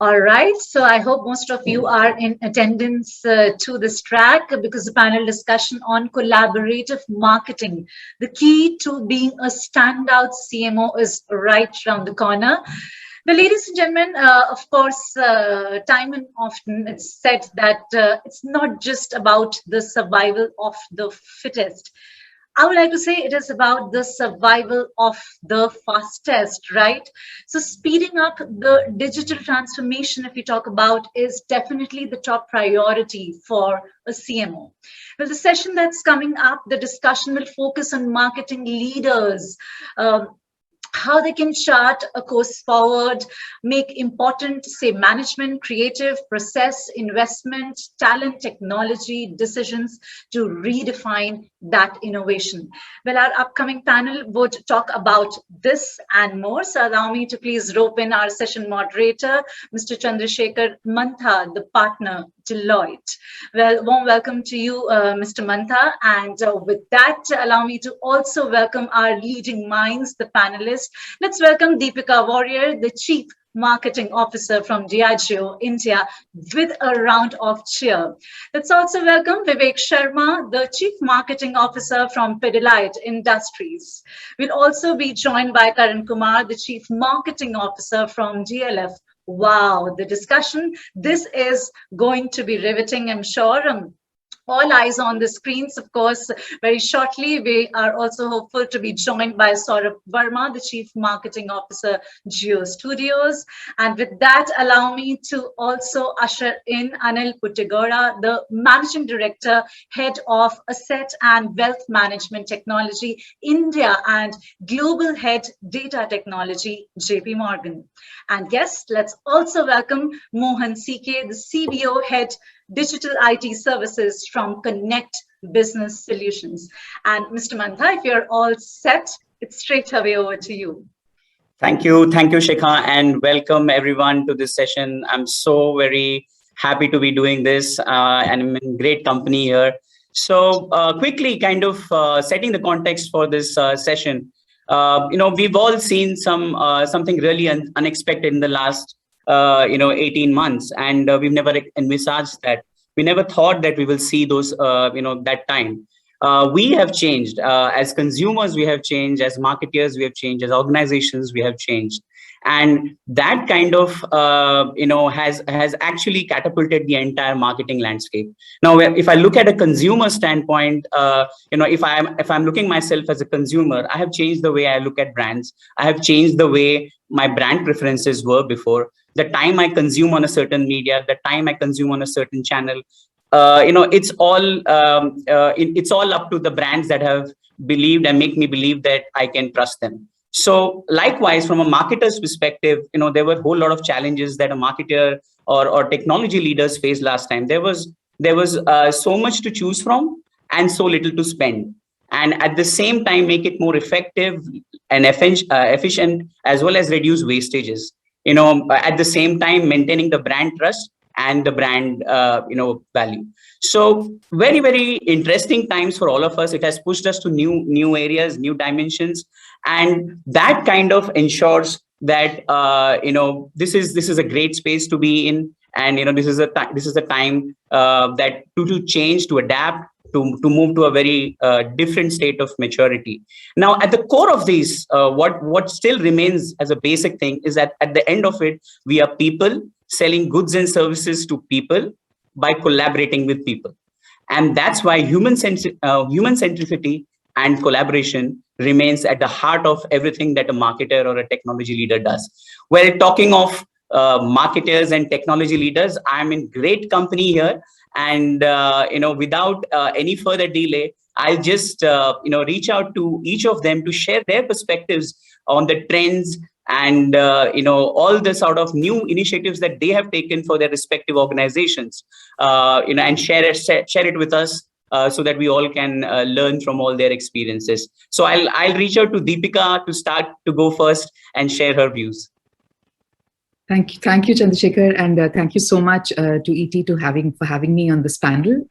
All right, so I hope most of you are in attendance to this track because the panel discussion on collaborative marketing, the key to being a standout CMO is right around the corner. Well, ladies and gentlemen, of course, time and often it's said that it's not just about the survival of the fittest. I would like to say it is about the survival of the fastest, right? So, speeding up the digital transformation, if we talk about, is definitely the top priority for a CMO. Well, the session that's coming up, the discussion will focus on marketing leaders. How they can chart a course forward, make important, say, management, creative, process, investment, talent, technology decisions to redefine that innovation. Well, our upcoming panel would talk about this and more. So allow me to please rope in our session moderator, Mr. Chandrasekhar Mantha, the partner, Deloitte. Well, warm welcome to you, Mr. Mantha. And with that, allow me to also welcome our leading minds, the panelists. Let's welcome Deepika Warrior, the Chief Marketing Officer from Diageo, India, with a round of cheer. Let's also welcome Vivek Sharma, the Chief Marketing Officer from Pidilite Industries. We'll also be joined by Karan Kumar, the Chief Marketing Officer from DLF. Wow, the discussion. This is going to be riveting, I'm sure. All eyes on the screens, of course. Very shortly, we are also hopeful to be joined by Saurabh Verma, the Chief Marketing Officer, Jio Studios. And with that, allow me to also usher in Anil Puttigora, the Managing Director, Head of Asset and Wealth Management Technology, India, and Global Head Data Technology, JP Morgan. And yes, let's also welcome Mohan CK, the CBO Head Digital IT Services from Connect Business Solutions. And Mr. Mantha, if you're all set, it's straight away over to you. Thank you, Shikha, and welcome everyone to this session. I'm so very happy to be doing this, and I'm in great company here. So quickly, kind of setting the context for this session. We've all seen something really unexpected in the last 18 months, and we've never envisaged that. We never thought that we will see those that time. We have changed as consumers, we have changed as marketeers, we have changed as organizations, we have changed, and that kind of has actually catapulted the entire marketing landscape. Now, if I look at a consumer standpoint, if I'm looking myself as a consumer, I have changed the way I look at brands. I have changed the way my brand preferences were before. The time I consume on a certain media, the time I consume on a certain channel, it's all up to the brands that have believed and make me believe that I can trust them. So likewise, from a marketer's perspective, there were a whole lot of challenges that a marketer or technology leaders faced last time. There was so much to choose from and so little to spend. And at the same time, make it more effective and efficient, as well as reduce wastages. At the same time, maintaining the brand trust and the brand value. So very, very interesting times for all of us. It has pushed us to new areas, new dimensions, and that kind of ensures that this is a great space to be in, and this is a time that to change, to adapt, to move to a very different state of maturity. Now, at the core of these, what still remains as a basic thing is that at the end of it, we are people selling goods and services to people by collaborating with people. And that's why human centricity and collaboration remains at the heart of everything that a marketer or a technology leader does. Well, talking of marketers and technology leaders, I'm in great company here. And without any further delay, I'll just reach out to each of them to share their perspectives on the trends and all the sort of new initiatives that they have taken for their respective organizations, and share it with us so that we all can learn from all their experiences. So I'll reach out to Deepika to go first and share her views. Thank you, Chandrasekhar, and thank you so much to ET for having me on this panel.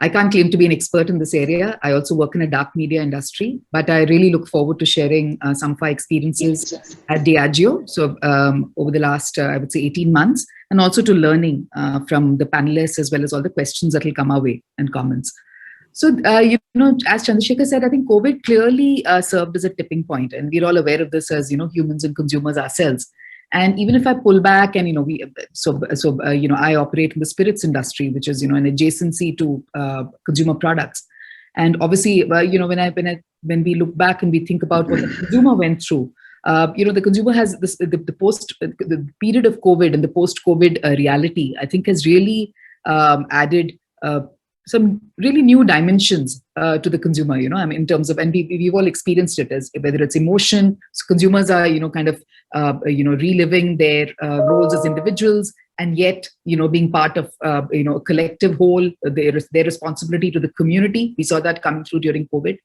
I can't claim to be an expert in this area. I also work in a dark media industry, but I really look forward to sharing some of our experiences at Diageo. So over the last, I would say 18 months, and also to learning from the panelists as well as all the questions that will come our way and comments. So, as Chandrasekhar said, I think COVID clearly served as a tipping point, and we're all aware of this as, humans and consumers ourselves. And even if I pull back and, I operate in the spirits industry, which is, an adjacency to consumer products. And obviously, when we look back and we think about what the consumer went through, the consumer has this, the period of COVID and the post-COVID reality, I think has really added some really new dimensions to the consumer, in terms of, and we've all experienced it as whether it's emotion. So consumers are, reliving their roles as individuals, and yet, being part of, a collective whole, their responsibility to the community. We saw that coming through during COVID.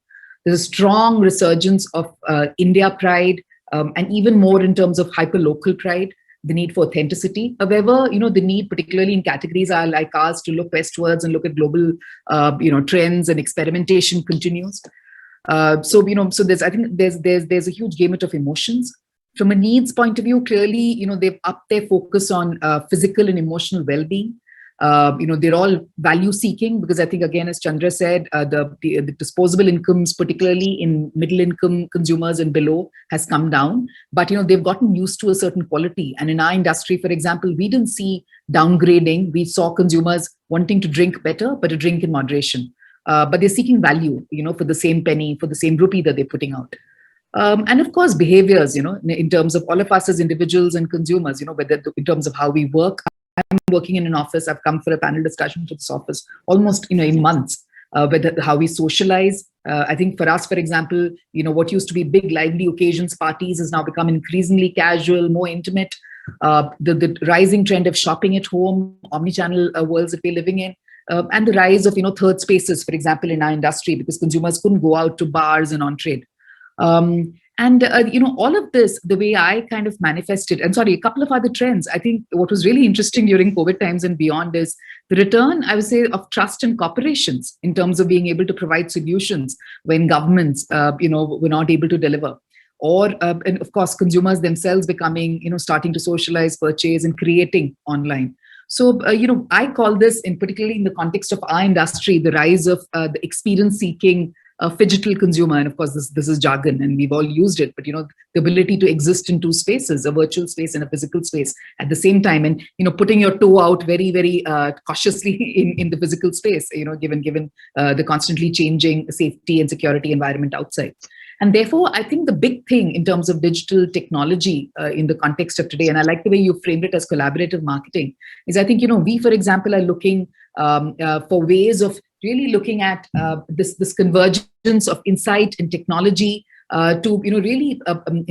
There's a strong resurgence of India pride, and even more in terms of hyper-local pride, the need for authenticity. However, the need, particularly in categories are like ours, to look westwards and look at global, trends and experimentation continues. So there's, I think there's a huge gamut of emotions. From a needs point of view, clearly, they've upped their focus on physical and emotional well-being. They're all value seeking, because I think, again, as Chandra said, the disposable incomes, particularly in middle income consumers and below, has come down. But, they've gotten used to a certain quality. And in our industry, for example, we didn't see downgrading. We saw consumers wanting to drink better, but to drink in moderation. But they're seeking value, for the same penny, for the same rupee that they're putting out. And of course, behaviors, in terms of all of us as individuals and consumers, whether in terms of how we work. I'm working in an office. I've come for a panel discussion to this office almost, in months, whether how we socialize. I think for us, for example, what used to be big, lively occasions, parties, has now become increasingly casual, more intimate. The rising trend of shopping at home, omnichannel worlds that we're living in, and the rise of, third spaces, for example, in our industry, because consumers couldn't go out to bars and on trade. All of this, the way I kind of manifested, and sorry, a couple of other trends. I think what was really interesting during COVID times and beyond is the return, I would say, of trust in corporations in terms of being able to provide solutions when governments, were not able to deliver. Or, and of course, consumers themselves becoming, starting to socialize, purchase, and creating online. So, I call this, particularly in the context of our industry, the rise of the experience-seeking phygital consumer. And of course, this is jargon, and we've all used it. But the ability to exist in two spaces, a virtual space and a physical space at the same time, and putting your toe out very, very cautiously in the physical space. Given the constantly changing safety and security environment outside. And therefore, I think the big thing in terms of digital technology in the context of today, and I like the way you framed it as collaborative marketing, is I think, we, for example, are looking for ways of really looking at this convergence of insight and technology to, really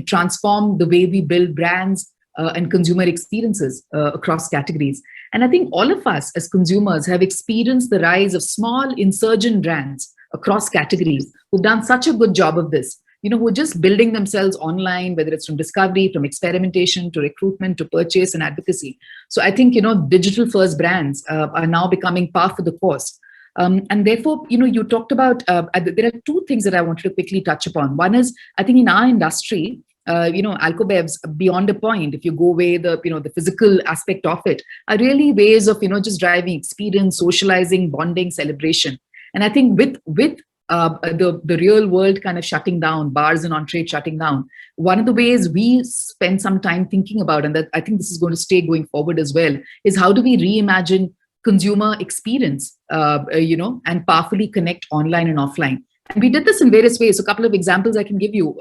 transform the way we build brands and consumer experiences across categories. And I think all of us as consumers have experienced the rise of small insurgent brands across categories who've done such a good job of this, who are just building themselves online, whether it's from discovery, from experimentation, to recruitment, to purchase and advocacy. So I think, digital first brands are now becoming par for the course. And therefore, you talked about, there are two things that I wanted to quickly touch upon. One is, I think in our industry, alcobevs, beyond a point, if you go away the physical aspect of it, are really ways of, just driving experience, socializing, bonding, celebration. And I think with the real world kind of shutting down, bars and on-trade shutting down, one of the ways we spend some time thinking about, and that I think this is going to stay going forward as well, is how do we reimagine consumer experience, and powerfully connect online and offline. And we did this in various ways. So a couple of examples I can give you.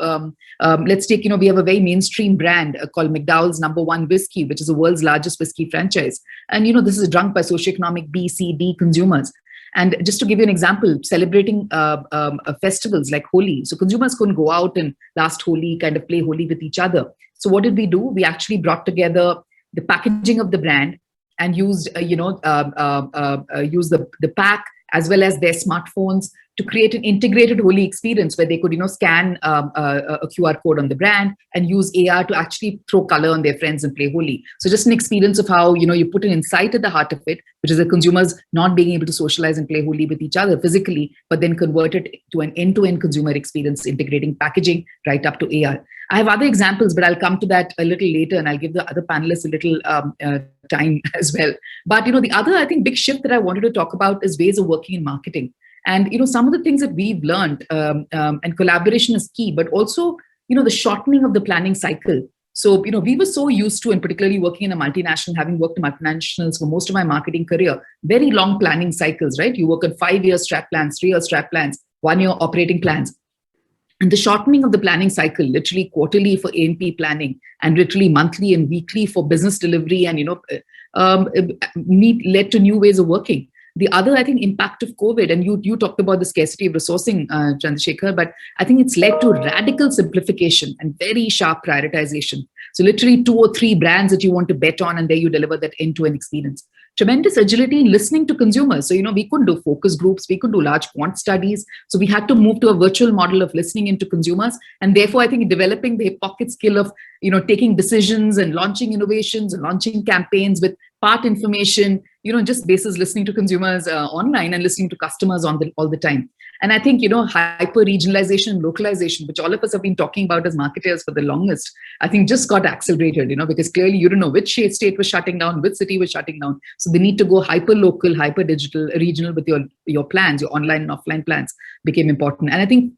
Let's take, we have a very mainstream brand called McDowell's No. 1 Whiskey, which is the world's largest whiskey franchise. And, this is drunk by socioeconomic B, C, D consumers. And just to give you an example, celebrating festivals like Holi. So consumers couldn't go out and last Holi kind of play Holi with each other. So what did we do? We actually brought together the packaging of the brand and used, use the pack as well as their smartphones to create an integrated Holi experience where they could, scan a QR code on the brand and use AR to actually throw color on their friends and play Holi. So just an experience of how, you put an insight at the heart of it, which is the consumers not being able to socialize and play Holi with each other physically, but then convert it to an end-to-end consumer experience, integrating packaging right up to AR. I have other examples, but I'll come to that a little later, and I'll give the other panelists a little time as well. But the other, I think, big shift that I wanted to talk about is ways of working in marketing. And some of the things that we've learned, and collaboration is key, but also the shortening of the planning cycle. So we were so used to, and particularly working in a multinational, having worked in multinationals for most of my marketing career, very long planning cycles, right? You work on 5-year strat plans, 3-year strat plans, 1-year operating plans. And the shortening of the planning cycle, literally quarterly for A&P planning, and literally monthly and weekly for business delivery, and led to new ways of working. The other, I think, impact of COVID, and you talked about the scarcity of resourcing, Chandrasekhar, but I think it's led to radical simplification and very sharp prioritization. So literally 2 or 3 brands that you want to bet on, and there you deliver that end-to-end experience. Tremendous agility in listening to consumers. So, we couldn't do focus groups, we couldn't do large quant studies. So we had to move to a virtual model of listening into consumers. And therefore, I think developing the hip pocket skill of, taking decisions and launching innovations and launching campaigns with part information, just basis listening to consumers online and listening to customers all the time. And I think, hyper-regionalization and localization, which all of us have been talking about as marketers for the longest, I think just got accelerated, because clearly you don't know which state was shutting down, which city was shutting down. So the need to go hyper-local, hyper-digital, regional with your plans, your online and offline plans became important. And I think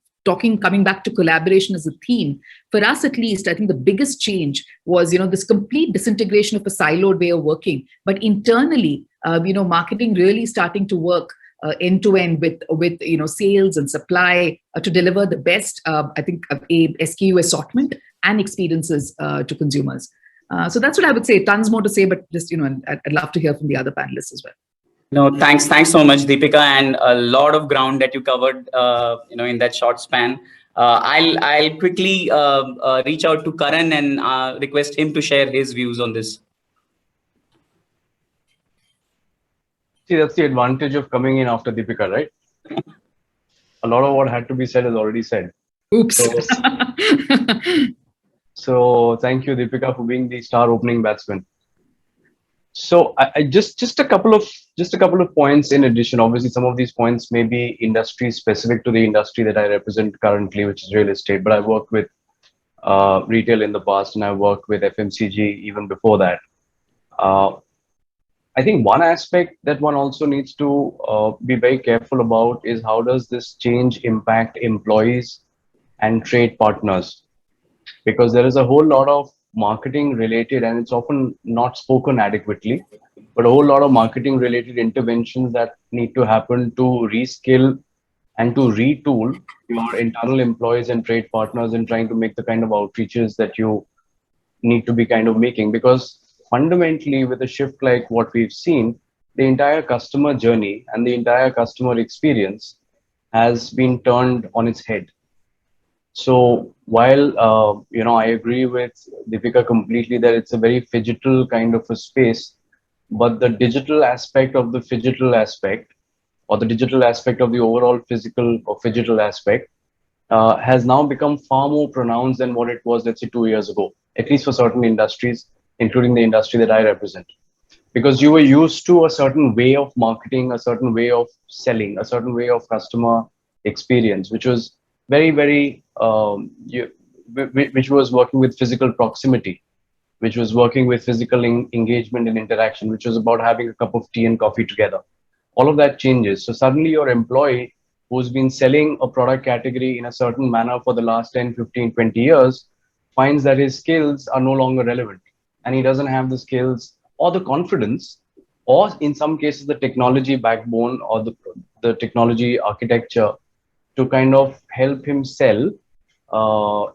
coming back to collaboration as a theme, for us at least, I think the biggest change was, this complete disintegration of a siloed way of working. But internally, marketing really starting to work end to end with sales and supply to deliver the best, I think, a SKU assortment and experiences to consumers. So that's what I would say. Tons more to say, but just I'd love to hear from the other panelists as well. No, thanks so much, Deepika, and a lot of ground that you covered, in that short span. I'll quickly reach out to Karan and request him to share his views on this. See, that's the advantage of coming in after Deepika, right? A lot of what had to be said is already said. Oops. So thank you, Deepika, for being the star opening batsman. So I just a couple of points in addition. Obviously, some of these points may be industry specific to the industry that I represent currently, which is real estate. But I've worked with retail in the past, and I've worked with FMCG even before that. I think one aspect that one also needs to be very careful about is how does this change impact employees and trade partners? Because there is a whole lot of marketing related, and it's often not spoken adequately, but a whole lot of marketing related interventions that need to happen to reskill and to retool your internal employees and trade partners in trying to make the kind of outreaches that you need to be kind of making. Because fundamentally, with a shift like what we've seen, the entire customer journey and the entire customer experience has been turned on its head. So while I agree with Deepika completely that it's a very phygital kind of a space, but the digital aspect of the phygital aspect, or the digital aspect of the overall physical or phygital aspect, has now become far more pronounced than what it was, let's say, 2 years ago, at least for certain industries, including the industry that I represent. Because you were used to a certain way of marketing, a certain way of selling, a certain way of customer experience, which was very, very, which was working with physical proximity, which was working with physical engagement and interaction, which was about having a cup of tea and coffee together. All of that changes. So suddenly your employee who's been selling a product category in a certain manner for the last 10, 15, 20 years finds that his skills are no longer relevant. And he doesn't have the skills or the confidence, or in some cases, the technology backbone or the technology architecture to kind of help him sell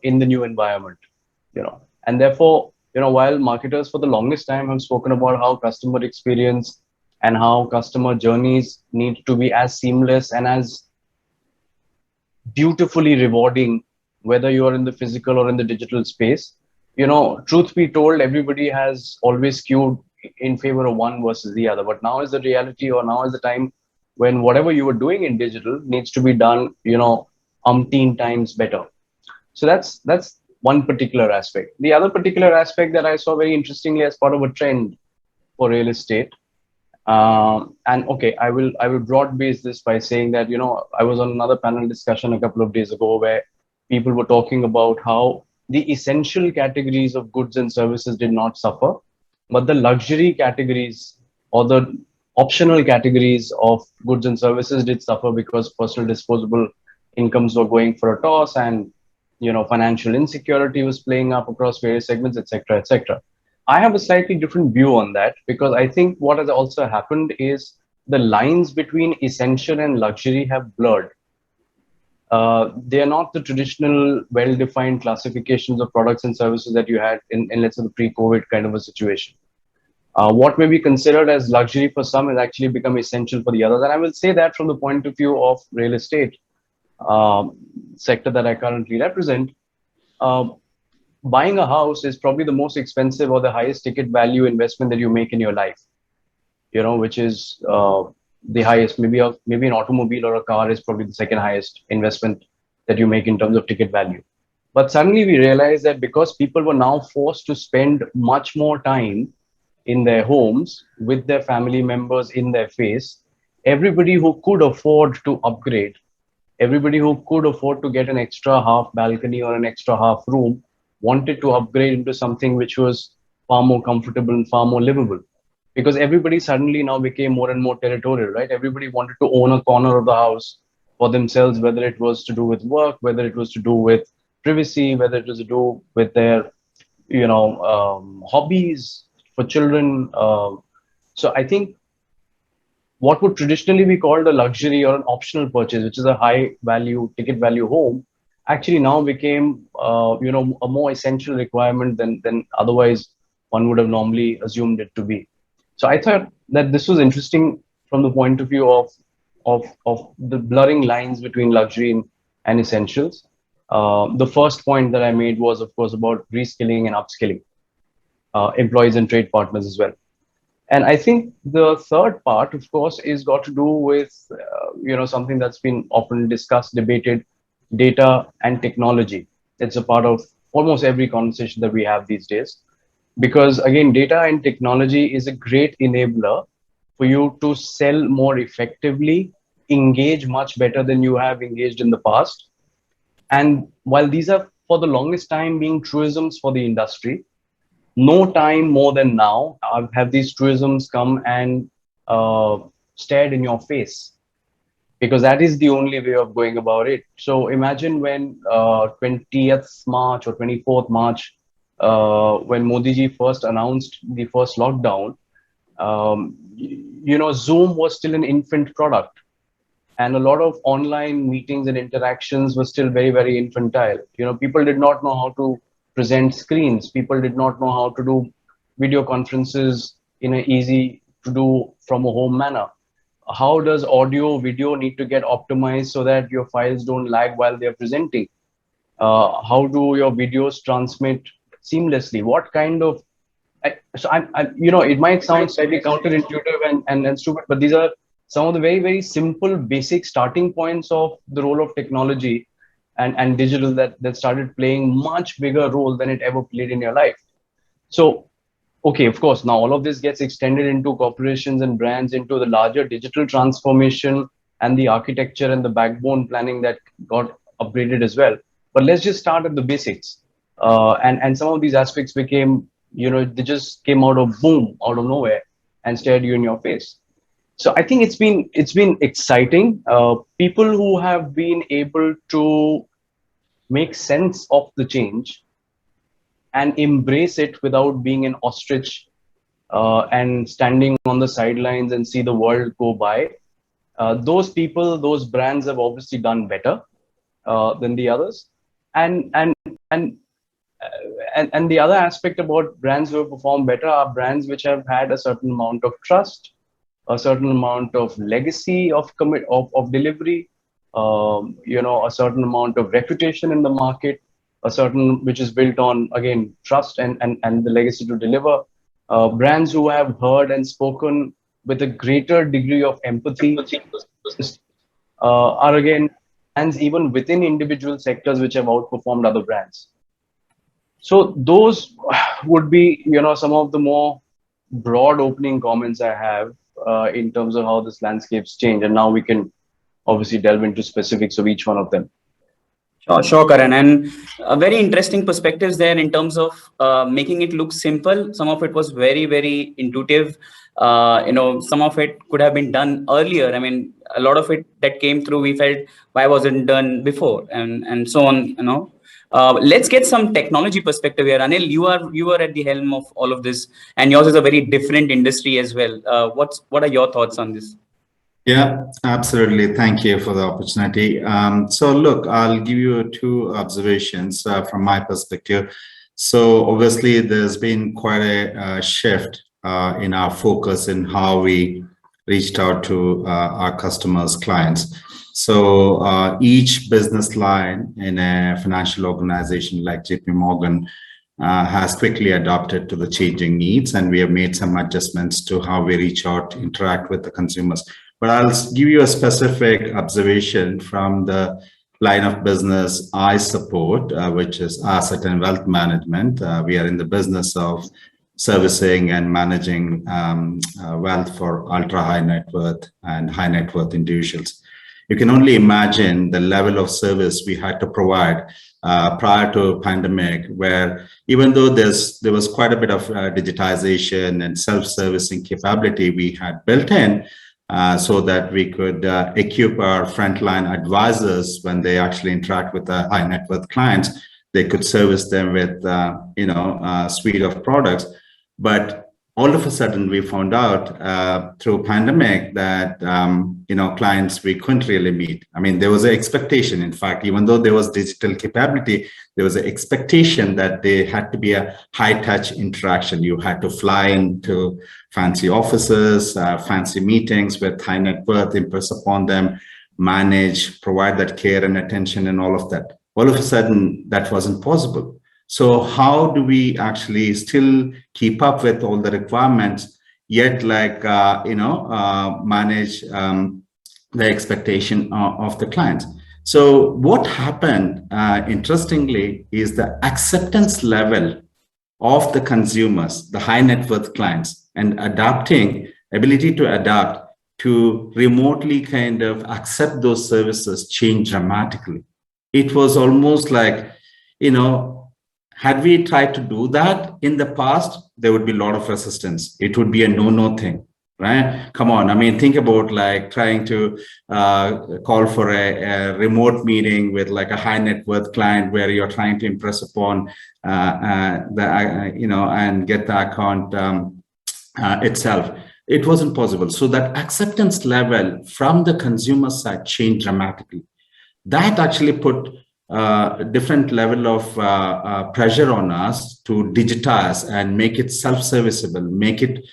in the new environment, And therefore, while marketers for the longest time have spoken about how customer experience and how customer journeys need to be as seamless and as beautifully rewarding, whether you are in the physical or in the digital space, truth be told, everybody has always skewed in favor of one versus the other. But now is the reality, or now is the time when whatever you were doing in digital needs to be done, umpteen times better. So that's one particular aspect. The other particular aspect that I saw very interestingly as part of a trend for real estate, and okay, I will broad base this by saying that I was on another panel discussion a couple of days ago where people were talking about how the essential categories of goods and services did not suffer, but the luxury categories or the optional categories of goods and services did suffer because personal disposable incomes were going for a toss, and financial insecurity was playing up across various segments, etc., etc. I have a slightly different view on that because I think what has also happened is the lines between essential and luxury have blurred. They are not the traditional well-defined classifications of products and services that you had in let's say the pre-COVID kind of a situation. What may be considered as luxury for some has actually become essential for the others. And I will say that from the point of view of real estate sector that I currently represent. Uh, Buying a house is probably the most expensive or the highest ticket value investment that you make in your life, which is the highest. Maybe an automobile or a car is probably the second highest investment that you make in terms of ticket value. But suddenly we realized that because people were now forced to spend much more time in their homes with their family members in their face, everybody who could afford to upgrade, everybody who could afford to get an extra half balcony or an extra half room wanted to upgrade into something which was far more comfortable and far more livable, because everybody suddenly now became more and more territorial, right? Everybody wanted to own a corner of the house for themselves, whether it was to do with work, whether it was to do with privacy, whether it was to do with their hobbies for children. So I think what would traditionally be called a luxury or an optional purchase, which is a high value ticket value home, actually now became a more essential requirement than otherwise one would have normally assumed it to be. So I thought that this was interesting from the point of view of the blurring lines between luxury and essentials. The first point that I made was, of course, about reskilling and upskilling employees and trade partners as well. And I think the third part, of course, is got to do with something that's been often discussed, debated, data and technology. It's a part of almost every conversation that we have these days, because again, data and technology is a great enabler for you to sell more effectively, engage much better than you have engaged in the past. And while these are for the longest time being truisms for the industry, no time more than now have these truisms come and stared in your face, because that is the only way of going about it. So imagine when 20th March or 24th March, when Modi ji first announced the first lockdown, Zoom was still an infant product, and a lot of online meetings and interactions were still very, very infantile. People did not know how to present screens. People did not know how to do video conferences in an easy to do from a home manner. How does audio video need to get optimized so that your files don't lag while they're presenting? How do your videos transmit seamlessly? What kind of it might sound slightly counterintuitive and stupid, but these are some of the very, very simple, basic starting points of the role of technology and digital that started playing much bigger role than it ever played in your life. So, okay, of course, now all of this gets extended into corporations and brands, into the larger digital transformation and the architecture and the backbone planning that got upgraded as well. But let's just start at the basics. And some of these aspects became, they just came out of nowhere and stared you in your face. So I think it's been exciting. People who have been able to make sense of the change and embrace it without being an ostrich and standing on the sidelines and see the world go by. Those people, those brands have obviously done better than the others. And and and the other aspect about brands who have performed better are brands which have had a certain amount of trust, a certain amount of legacy of delivery, a certain amount of reputation in the market, a certain which is built on again trust and the legacy to deliver. Brands who have heard and spoken with a greater degree of empathy are again brands even within individual sectors which have outperformed other brands. So those would be, some of the more broad opening comments I have in terms of how this landscape's changed. And now we can obviously delve into specifics of each one of them. Sure, Karan. And very interesting perspectives there in terms of making it look simple. Some of it was very, very intuitive. Some of it could have been done earlier. I mean, a lot of it that came through, we felt, why wasn't it done before, and so on. Let's get some technology perspective here. Anil, you are at the helm of all of this, and yours is a very different industry as well. What are your thoughts on this? Yeah, absolutely. Thank you for the opportunity. So look, I'll give you two observations from my perspective. So obviously there's been quite a shift in our focus in how we reached out to our customers, clients. So each business line in a financial organization like JP Morgan has quickly adapted to the changing needs, and we have made some adjustments to how we reach out, interact with the consumers. But I'll give you a specific observation from the line of business I support, which is asset and wealth management. We are in the business of servicing and managing wealth for ultra high net worth and high net worth individuals. You can only imagine the level of service we had to provide prior to pandemic, where even though there was quite a bit of digitization and self-servicing capability we had built in, so that we could equip our frontline advisors when they actually interact with the high net worth clients, they could service them with a suite of products. But all of a sudden we found out through pandemic that clients we couldn't really meet. I mean, there was an expectation, in fact, even though there was digital capability, there was an expectation that there had to be a high touch interaction. You had to fly into fancy offices, fancy meetings with high net worth, impress upon them, manage, provide that care and attention and all of that. All of a sudden that wasn't possible. So how do we actually still keep up with all the requirements, yet manage the expectation of the clients? So what happened, interestingly, is the acceptance level of the consumers, the high net worth clients, and ability to adapt to remotely kind of accept those services changed dramatically. It was almost like, had we tried to do that in the past, there would be a lot of resistance. It would be a no thing, right? Come on. I mean, think about like trying to call for a remote meeting with like a high net worth client where you're trying to impress upon and get the account itself. It wasn't possible. So that acceptance level from the consumer side changed dramatically. That actually put a different level of pressure on us to digitize and make it self-serviceable, make it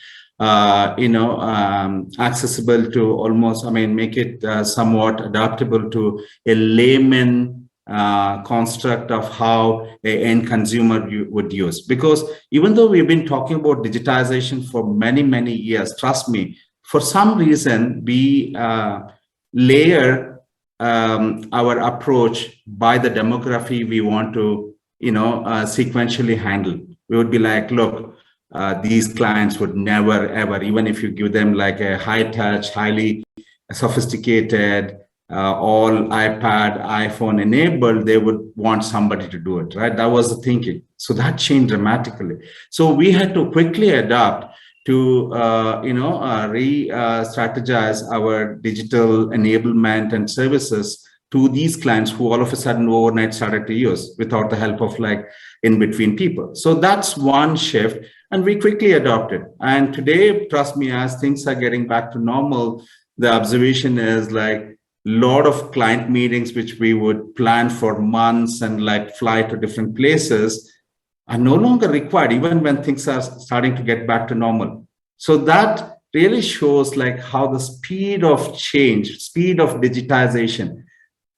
accessible to almost, make it somewhat adaptable to a layman construct of how an end consumer would use. Because even though we've been talking about digitization for many, many years, trust me, for some reason we layer our approach by the demography we want to, sequentially handle. We would be like, look, these clients would never, ever, even if you give them like a high touch, highly sophisticated, all iPad, iPhone enabled, they would want somebody to do it, right? That was the thinking. So that changed dramatically. So we had to quickly adapt to re-strategize our digital enablement and services to these clients who all of a sudden overnight started to use without the help of like in-between people. So that's one shift, and we quickly adopted. And today, trust me, as things are getting back to normal, the observation is like lot of client meetings, which we would plan for months and like fly to different places, are no longer required, even when things are starting to get back to normal. So that really shows like how the speed of change, speed of digitization,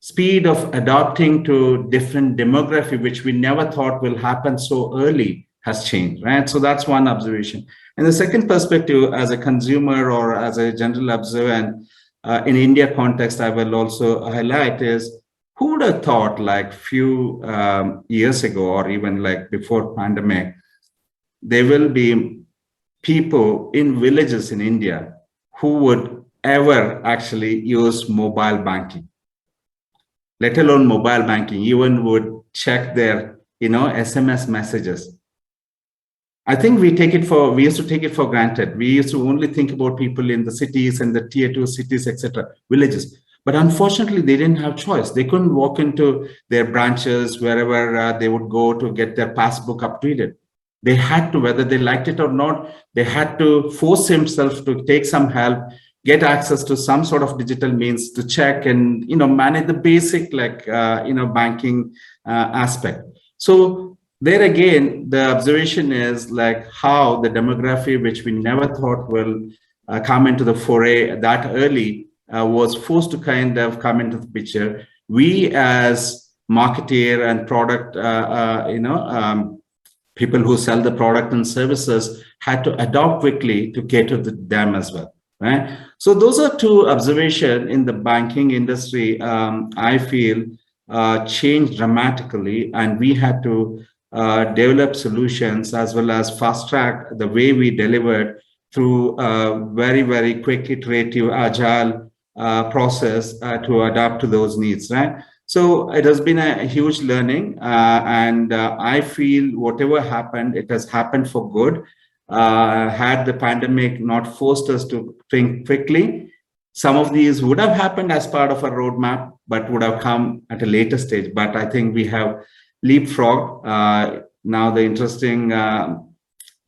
speed of adapting to different demography, which we never thought will happen so early, has changed, right? So that's one observation. And the second perspective, as a consumer or as a general observer, in India context, I will also highlight is, who would have thought like few years ago or even like before pandemic, there will be people in villages in India who would ever actually use mobile banking, let alone mobile banking, even would check their, SMS messages. I think we used to take it for granted. We used to only think about people in the cities and the tier 2 cities, etc., villages. But unfortunately, they didn't have choice. They couldn't walk into their branches, wherever they would go to get their passbook updated. They had to, whether they liked it or not, they had to force themselves to take some help, get access to some sort of digital means to check and, manage the basic, like, banking aspect. So there again, the observation is like how the demography, which we never thought will come into the foray that early, was forced to kind of come into the picture. We as marketeer and product, people who sell the product and services had to adopt quickly to cater to them as well, right? So those are two observations in the banking industry, I feel changed dramatically, and we had to develop solutions as well as fast track the way we delivered through very, very quick, iterative, agile process to adapt to those needs, right? So it has been a huge learning, and I feel whatever happened, it has happened for good. Had the pandemic not forced us to think quickly, some of these would have happened as part of a roadmap, but would have come at a later stage. But I think we have leapfrog. Now the interesting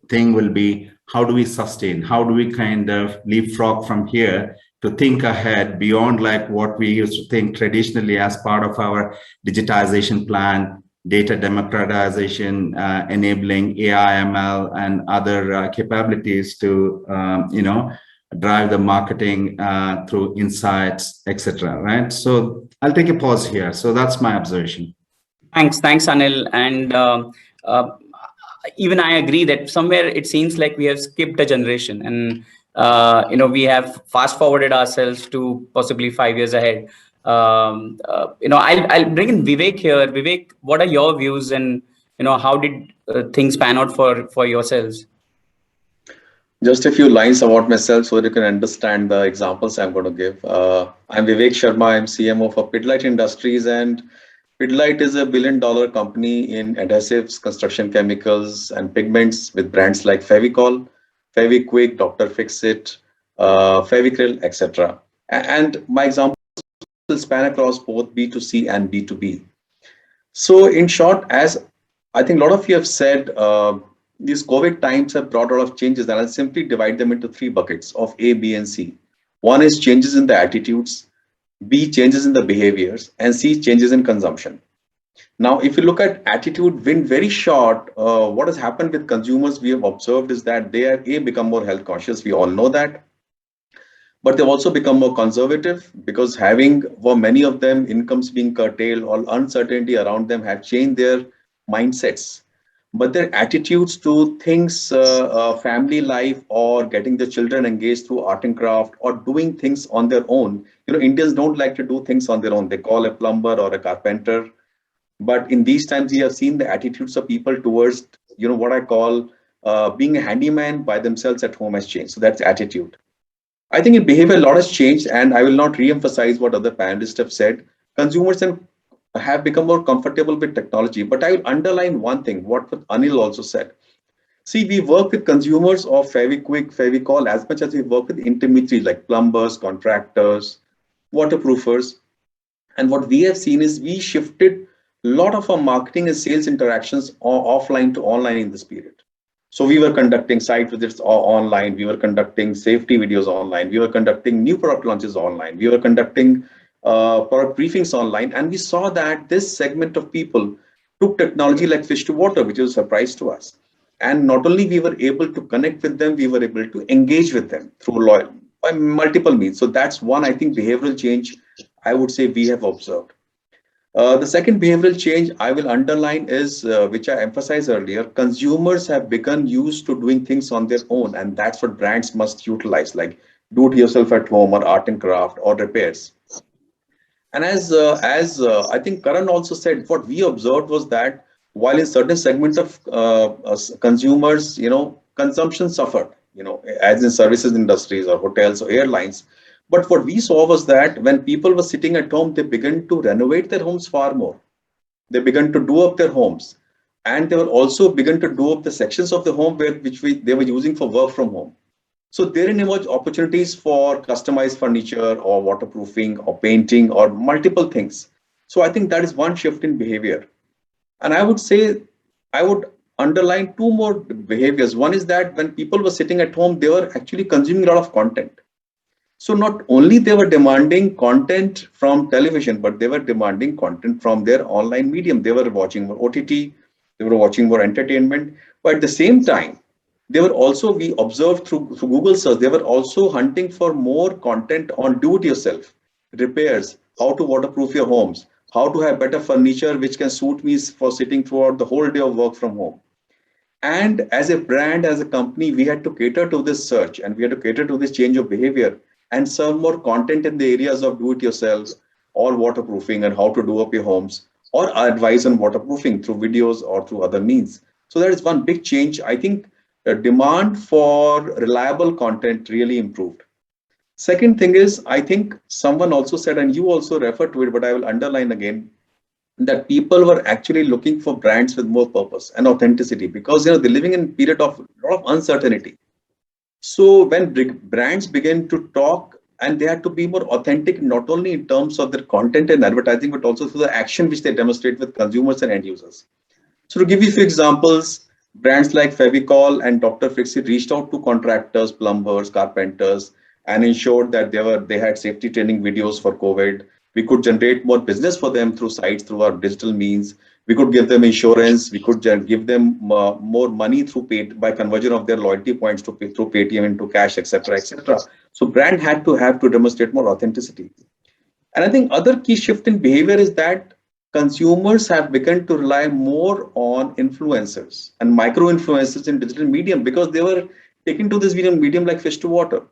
thing will be, how do we sustain? How do we kind of leapfrog from here to think ahead beyond like what we used to think traditionally as part of our digitization plan, data democratization, enabling AI, ML, and other capabilities to, drive the marketing through insights, etc. Right? So I'll take a pause here. So that's my observation. Thanks, Anil. And even I agree that somewhere it seems like we have skipped a generation, and we have fast forwarded ourselves to possibly 5 years ahead. I'll bring in Vivek here. Vivek, what are your views, and how did things pan out for yourselves? Just a few lines about myself so that you can understand the examples I'm going to give. I'm Vivek Sharma. I'm CMO for Pidilite Industries, and Pidilite is a billion-dollar company in adhesives, construction chemicals, and pigments with brands like Fevicol, Fevikwik, Dr. Fixit, Fevicryl, etc. And my examples will span across both B2C and B2B. So in short, as I think a lot of you have said, these COVID times have brought a lot of changes, and I'll simply divide them into three buckets of A, B, and C. One is changes in the attitudes, B, changes in the behaviors, and C, changes in consumption. Now, if you look at attitude, in very short, what has happened with consumers we have observed is that they are become more health conscious. We all know that. But they've also become more conservative because for many of them, incomes being curtailed or uncertainty around them have changed their mindsets. But their attitudes to things, family life, or getting the children engaged through art and craft, or doing things on their own. Indians don't like to do things on their own. They call a plumber or a carpenter. But in these times, we have seen the attitudes of people towards, what I call being a handyman by themselves at home has changed. So that's attitude. I think in behavior, a lot has changed, and I will not re-emphasize what other panelists have said. Consumers have become more comfortable with technology, but I will underline one thing, what Anil also said. See, we work with consumers of Fevikwik, Fevicol as much as we work with intermediaries like plumbers, contractors, waterproofers. And what we have seen is we shifted a lot of our marketing and sales interactions offline to online in this period. So we were conducting site visits online, we were conducting safety videos online, we were conducting new product launches online, we were conducting product briefings online, and we saw that this segment of people took technology like fish to water, which was a surprise to us. And not only we were able to connect with them, we were able to engage with them through by multiple means. So that's one, I think, behavioral change I would say we have observed. The second behavioral change I will underline is, which I emphasized earlier, consumers have become used to doing things on their own, and that's what brands must utilize, like do it yourself at home or art and craft or repairs. And as I think Karan also said, what we observed was that while in certain segment of consumers, consumption suffered, as in services industries or hotels or airlines. But what we saw was that when people were sitting at home, they began to renovate their homes far more. They began to do up their homes, and they were also began to do up the sections of the home they were using for work from home. So therein emerge opportunities for customized furniture or waterproofing or painting or multiple things. So I think that is one shift in behavior. And I would say, I would underline two more behaviors. One is that when people were sitting at home, they were actually consuming a lot of content. So not only they were demanding content from television, but they were demanding content from their online medium. They were watching more OTT, they were watching more entertainment, but at the same time, they were also, we observed through Google search, they were also hunting for more content on do-it-yourself, repairs, how to waterproof your homes, how to have better furniture which can suit me for sitting throughout the whole day of work from home. And as a brand, as a company, we had to cater to this search and we had to cater to this change of behavior and serve more content in the areas of do it yourself or waterproofing and how to do up your homes or advice on waterproofing through videos or through other means. So that is one big change. I think the demand for reliable content really improved. Second thing is, I think someone also said, and you also referred to it, but I will underline again, that people were actually looking for brands with more purpose and authenticity because they're living in a period of a lot of uncertainty. So when brands begin to talk, and they had to be more authentic, not only in terms of their content and advertising, but also through the action which they demonstrate with consumers and end users. So to give you a few examples, brands like Fevicol and Dr. Fixit reached out to contractors, plumbers, carpenters, and ensured that they had safety training videos for COVID. We could generate more business for them through sites, through our digital means. We could give them insurance. We could give them more money through by conversion of their loyalty points through Paytm into cash, etc., etc. So brand had to demonstrate more authenticity. And I think other key shift in behavior is that consumers have begun to rely more on influencers and micro influencers in digital medium because they were taken to this medium like fish to water.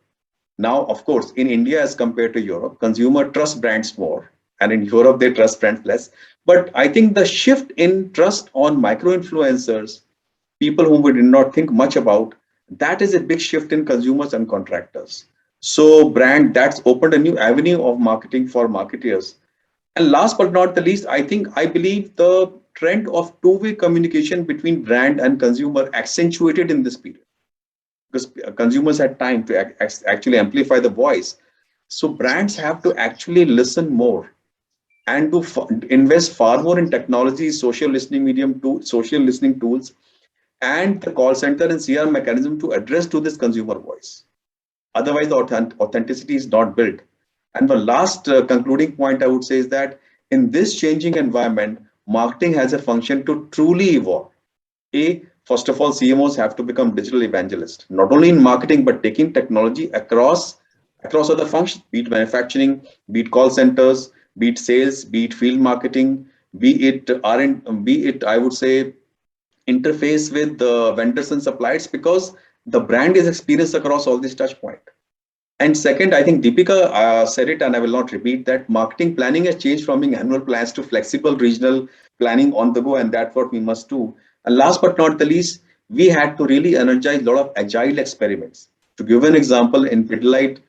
Now, of course, in India as compared to Europe, consumer trust brands more, and in Europe they trust brands less. But I think the shift in trust on micro influencers, people whom we did not think much about, that is a big shift in consumers and contractors. So that's opened a new avenue of marketing for marketeers. And last but not the least, I believe the trend of two-way communication between brand and consumer accentuated in this period because consumers had time to actually amplify the voice. So brands have to actually listen more and to invest far more in technology, social listening tools, and the call center and CR mechanism to address to this consumer voice. Otherwise, the authenticity is not built. And the last concluding point I would say is that in this changing environment, marketing has a function to truly evolve. First of all, CMOs have to become digital evangelists, not only in marketing, but taking technology across other functions, be it manufacturing, be it call centers, be it sales, be it field marketing, be it I would say interface with the vendors and suppliers, because the brand is experienced across all these touch points. And second, I think Deepika said it, and I will not repeat that. Marketing planning has changed from being annual plans to flexible regional planning on the go, and that's what we must do. And last but not the least, we had to really energize a lot of agile experiments. To give an example, in Pidilite,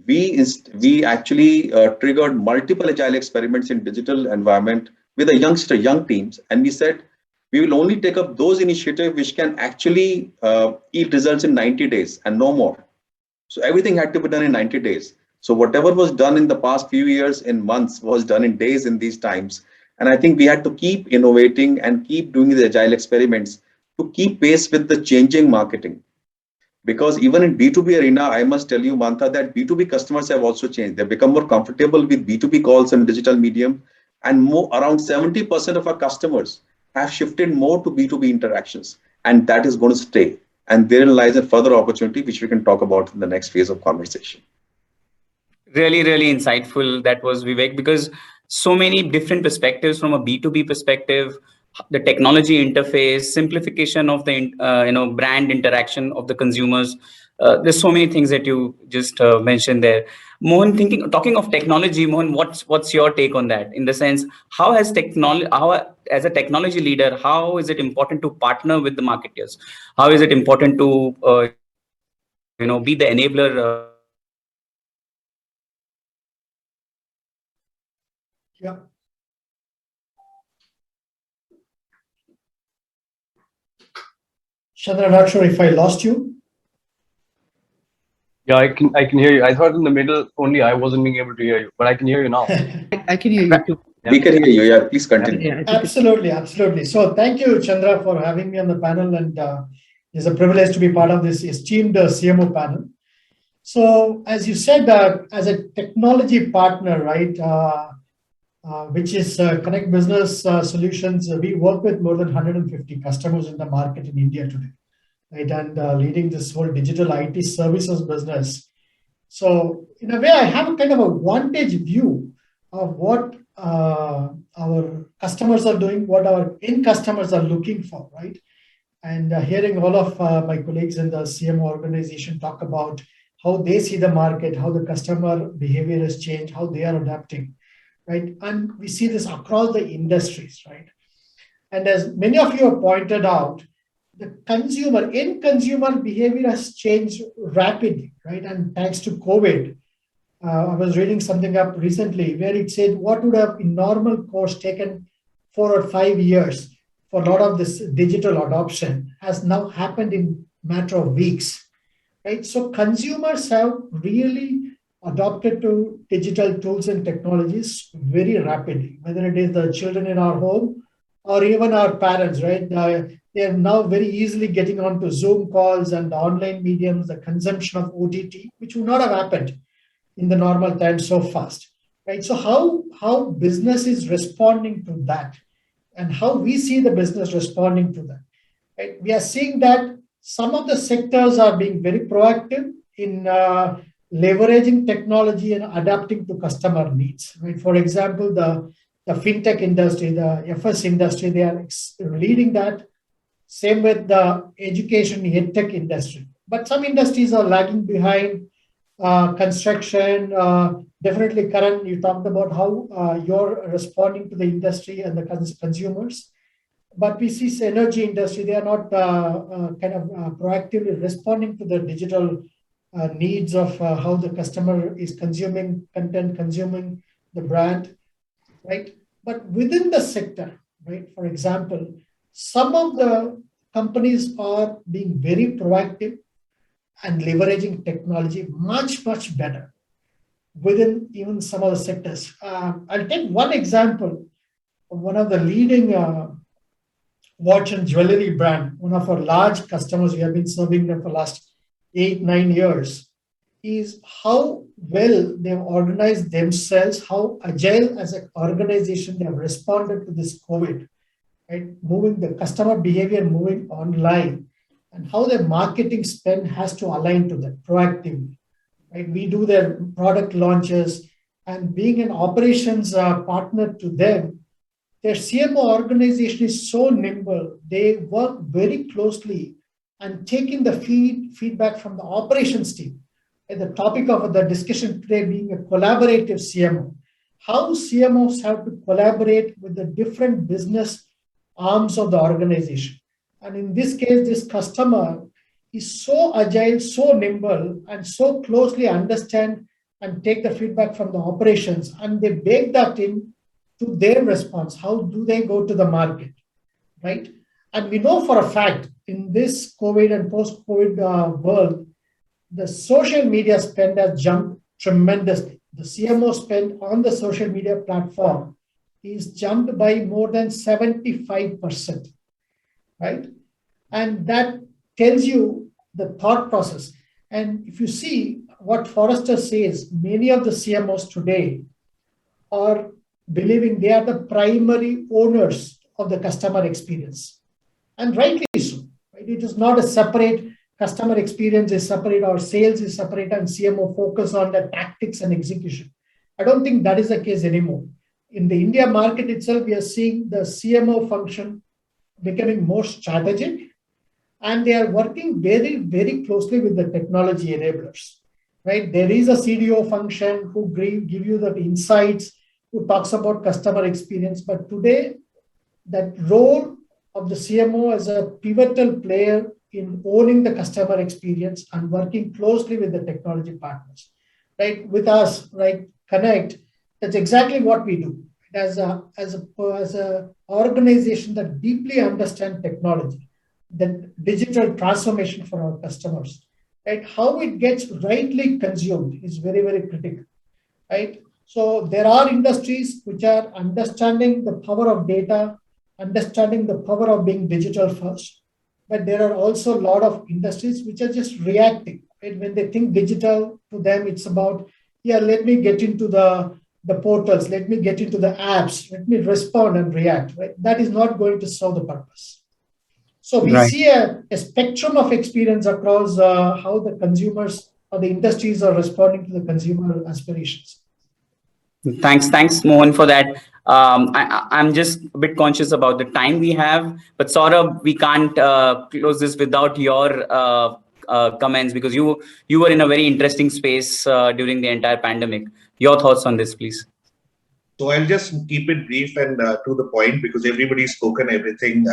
we actually triggered multiple agile experiments in digital environment with young teams, and we said we will only take up those initiatives which can actually yield results in 90 days and no more. So everything had to be done in 90 days. So whatever was done in the past few years in months was done in days in these times. And I think we had to keep innovating and keep doing the agile experiments to keep pace with the changing marketing. Because even in B2B arena, I must tell you, Mantha, that B2B customers have also changed. They've become more comfortable with B2B calls and digital medium. And around 70% of our customers have shifted more to B2B interactions. And that is going to stay. And therein lies a further opportunity, which we can talk about in the next phase of conversation. Really, really insightful. That was Vivek, because so many different perspectives from a B2B perspective, the technology interface, simplification of the brand interaction of the consumers. There's so many things that you just mentioned there. Mohan, talking of technology, Mohan, what's your take on that? In the sense, how has technology, as a technology leader, how is it important to partner with the marketers? How is it important to be the enabler? Yeah. Chandra, I'm not sure if I lost you. Yeah, I can hear you. I thought in the middle only I wasn't being able to hear you, but I can hear you now. I can hear you too. We can hear you. Yeah, please continue. Yeah, I think Absolutely, absolutely. So thank you, Chandra, for having me on the panel, and it's a privilege to be part of this esteemed CMO panel. So as you said, as a technology partner, right, which is Connect Business Solutions, we work with more than 150 customers in the market in India today, right, and leading this whole digital IT services business. So in a way, I have a kind of a vantage view of what our customers are doing, what our end customers are looking for, right? And hearing all of my colleagues in the CMO organization talk about how they see the market, how the customer behavior has changed, how they are adapting, right? And we see this across the industries, right? And as many of you have pointed out, the end consumer behavior has changed rapidly, right? And thanks to COVID, I was reading something up recently where it said what would have in normal course taken 4 or 5 years for a lot of this digital adoption has now happened in matter of weeks, right? So consumers have really adopted to digital tools and technologies very rapidly, whether it is the children in our home or even our parents, right? They are now very easily getting onto Zoom calls and online mediums, the consumption of OTT, which would not have happened in the normal time so fast, right? So how business is responding to that and how we see the business responding to that, right? We are seeing that some of the sectors are being very proactive in leveraging technology and adapting to customer needs, right? For example, the fintech industry, the FS industry, they are leading that. Same with the education edtech industry. But some industries are lagging behind. Construction, definitely, Karan, you talked about how you're responding to the industry and the consumers. But we see energy industry, they are not proactively responding to the digital needs of how the customer is consuming content, consuming the brand, right? But within the sector, right, for example, some of the companies are being very proactive and leveraging technology much, much better within even some of the sectors. I'll take one example of one of the leading watch and jewelry brand, one of our large customers, we have been serving them for the last 8-9 years, is how well they've organized themselves, how agile as an organization they have responded to this COVID, right? Moving the customer behavior, moving online, and how their marketing spend has to align to that proactively, right? We do their product launches, and being an operations partner to them, their CMO organization is so nimble. They work very closely and taking the feedback from the operations team. And the topic of the discussion today being a collaborative CMO, how CMOs have to collaborate with the different business arms of the organization. And in this case, this customer is so agile, so nimble, and so closely understand and take the feedback from the operations, and they bake that in to their response. How do they go to the market, right? And we know for a fact in this COVID and post-COVID world, the social media spend has jumped tremendously. The CMO spend on the social media platform is jumped by more than 75%. Right? And that tells you the thought process. And if you see what Forrester says, many of the CMOs today are believing they are the primary owners of the customer experience. And rightly so. Right? It is not a separate customer experience is separate or sales is separate and CMO focus on the tactics and execution. I don't think that is the case anymore. in the India market itself, we are seeing the CMO function becoming more strategic, and they are working very, very closely with the technology enablers, right? There is a CDO function who give you the insights, who talks about customer experience. But today, that role of the CMO as a pivotal player in owning the customer experience and working closely with the technology partners, right? With us, right? Connect. That's exactly what we do. As a organization that deeply understand technology, the digital transformation for our customers, right? How it gets rightly consumed is very, very critical, right? So there are industries which are understanding the power of data, understanding the power of being digital first, but there are also a lot of industries which are just reacting, right? When they think digital, to them it's about, yeah, let me get into the portals, let me get into the apps, let me respond and react, right? That is not going to serve the purpose. So we Right. see a spectrum of experience across how the consumers or the industries are responding to the consumer aspirations. Thanks, Mohan, for that. I'm just a bit conscious about the time we have, but Saurabh, we can't close this without your comments, because you were in a very interesting space during the entire pandemic. Your thoughts on this, please. So I'll just keep it brief and to the point, because everybody's spoken everything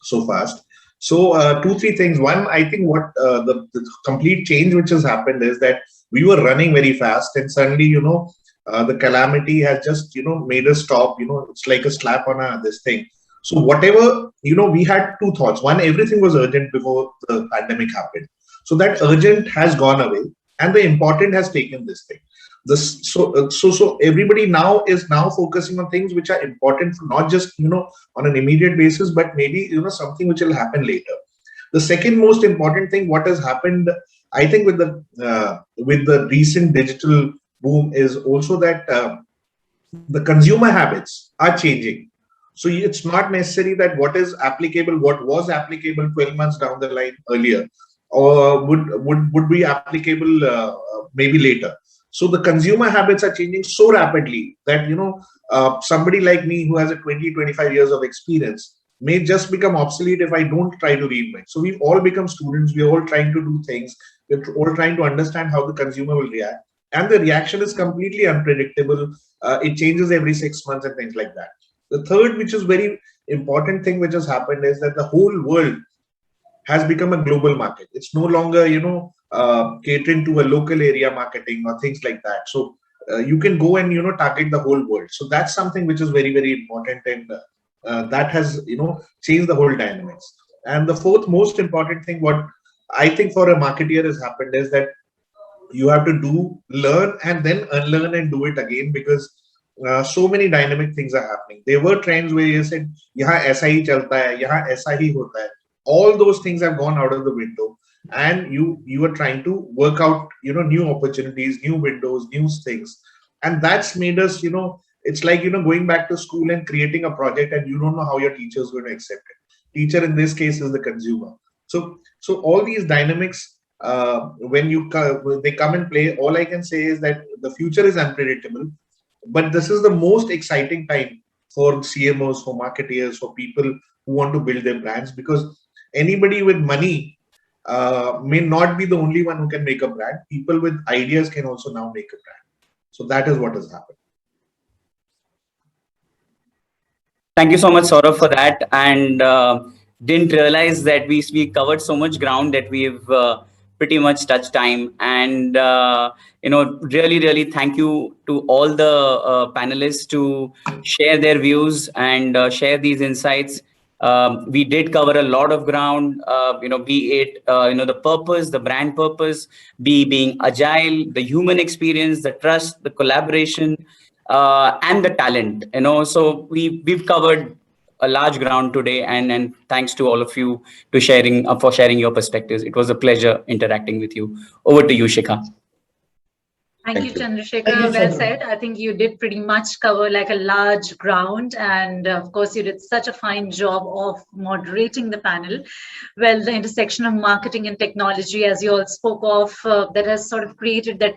so fast. So 2-3 things. One, I think what the complete change which has happened is that we were running very fast, and suddenly, the calamity has just, made us stop. It's like a slap on this thing. So whatever, we had 2 thoughts. One, everything was urgent before the pandemic happened. So that urgent has gone away, and the important has taken this thing. So everybody now is focusing on things which are important, for not just on an immediate basis, but maybe something which will happen later. The second most important thing what has happened, I think, with the recent digital boom is also that the consumer habits are changing. So it's not necessary that what was applicable 12 months down the line earlier, or would be applicable maybe later. So the consumer habits are changing so rapidly that somebody like me who has a 20-25 years of experience may just become obsolete if I don't try to reinvent. So we've all become students. We're all trying to do things. We're all trying to understand how the consumer will react, and the reaction is completely unpredictable. It changes every 6 months and things like that. The third, which is very important thing which has happened, is that the whole world has become a global market. It's no longer catering to a local area marketing or things like that. So you can go and target the whole world. So that's something which is very, very important, and that has changed the whole dynamics. And the fourth most important thing what I think for a marketeer has happened is that you have to learn and then unlearn and do it again, because so many dynamic things are happening. There were trends where you said yahan aisa hi chalta hai, yahan aisa hi hota hai. All those things have gone out of the window, and you are trying to work out new opportunities, new windows, new things, and that's made us it's like going back to school and creating a project, and you don't know how your teacher is going to accept it. Teacher in this case is the consumer. So all these dynamics, when they come and play, all I can say is that the future is unpredictable, but this is the most exciting time for CMOs, for marketeers, for people who want to build their brands, because anybody with money may not be the only one who can make a brand. People with ideas can also now make a brand. So that is what has happened. Thank you so much, Saurabh, for that. And didn't realize that we covered so much ground that we've pretty much touched time. And really thank you to all the panelists to share their views and share these insights. We did cover a lot of ground, be it the purpose, the brand purpose, being agile, the human experience, the trust, the collaboration, and the talent. So we've covered a large ground today, and thanks to all of you for sharing your perspectives. It was a pleasure interacting with you. Over to you, Shikha. Thank you, Thank Chandrasekhar. you, Well Chandra. said. I think you did pretty much cover like a large ground. And of course, you did such a fine job of moderating the panel. Well, the intersection of marketing and technology, as you all spoke of, that has sort of created that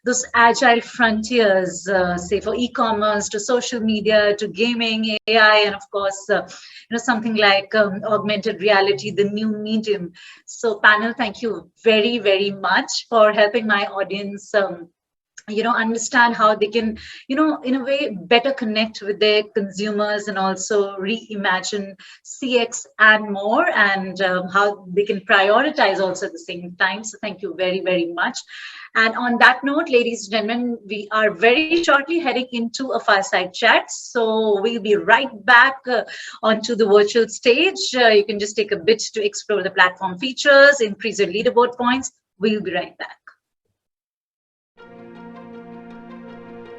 those agile frontiers, say for e-commerce to social media to gaming, AI, and of course, something like augmented reality, the new medium. So panel, thank you very, very much for helping my audience understand how they can, in a way, better connect with their consumers and also reimagine CX and more, and how they can prioritize also at the same time. So thank you very, very much. And on that note, ladies and gentlemen, we are very shortly heading into a fireside chat. So we'll be right back onto the virtual stage. You can just take a bit to explore the platform features, increase your leaderboard points. We'll be right back.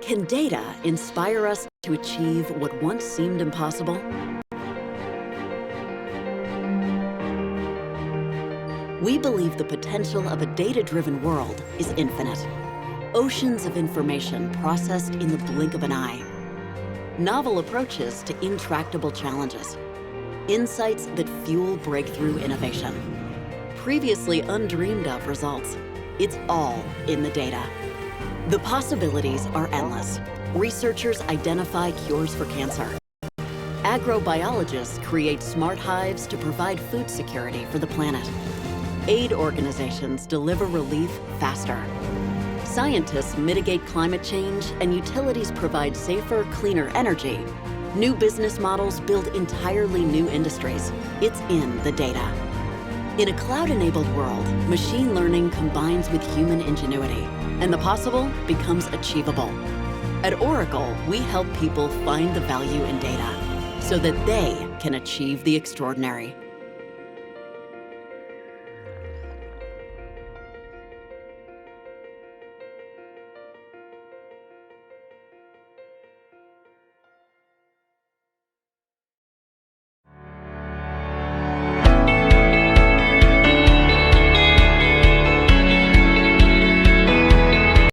Can data inspire us to achieve what once seemed impossible? We believe the potential of a data-driven world is infinite. Oceans of information processed in the blink of an eye. Novel approaches to intractable challenges. Insights that fuel breakthrough innovation. Previously undreamed of results. It's all in the data. The possibilities are endless. Researchers identify cures for cancer. Agrobiologists create smart hives to provide food security for the planet. Aid organizations deliver relief faster. Scientists mitigate climate change, and utilities provide safer, cleaner energy. New business models build entirely new industries. It's in the data. In a cloud-enabled world, machine learning combines with human ingenuity, and the possible becomes achievable. At Oracle, we help people find the value in data so that they can achieve the extraordinary.